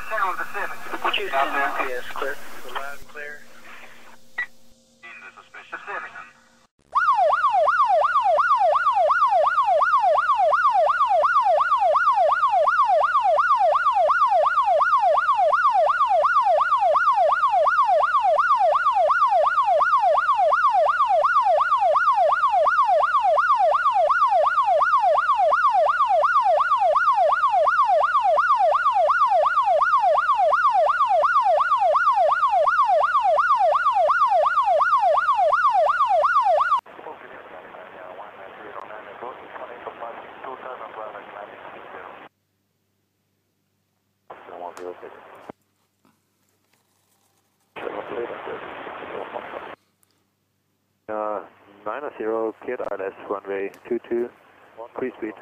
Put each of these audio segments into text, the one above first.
Central Pacific. Choose Out there. yes, clear. Loud and clear. In the suspicious Pacific. Uh, 90, cleared ILS, runway 22, free speed.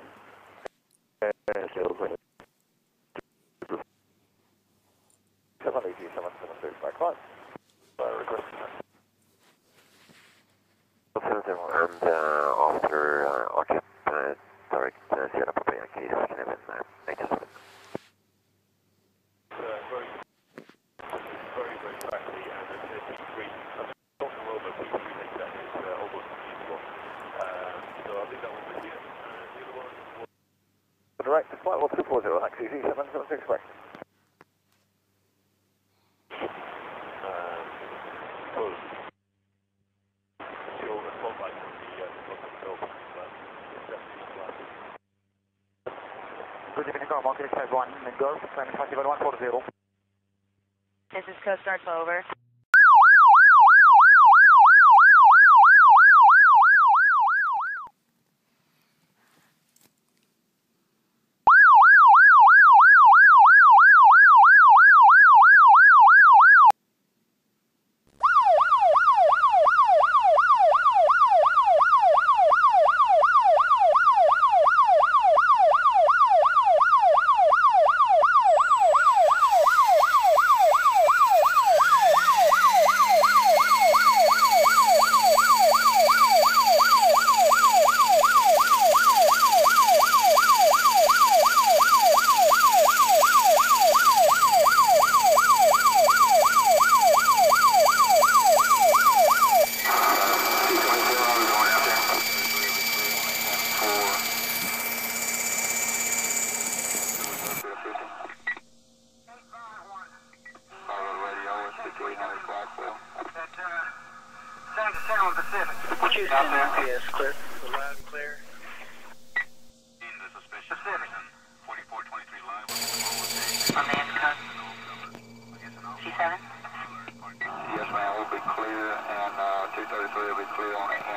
And after Archer, direct Sierra Papa Yankee 11 87. Very quickly, and it's great. Talking a little bit, we think that is almost unbelievable. So I think that one would be it. The other one. Direct, flight 1240, taxi Z776 correct. Close. Still the spotlight from the building, but it's definitely flat. Good evening, car market 51, Gulf, climbing 140. This is Coast Guard over. Central Pacific. Choose Out there. yes, clear. Loud and clear. In the suspicious Pacific. 4423 live. On the Intercom. C7? Yes, ma'am. We'll be clear, and 233 will be clear on the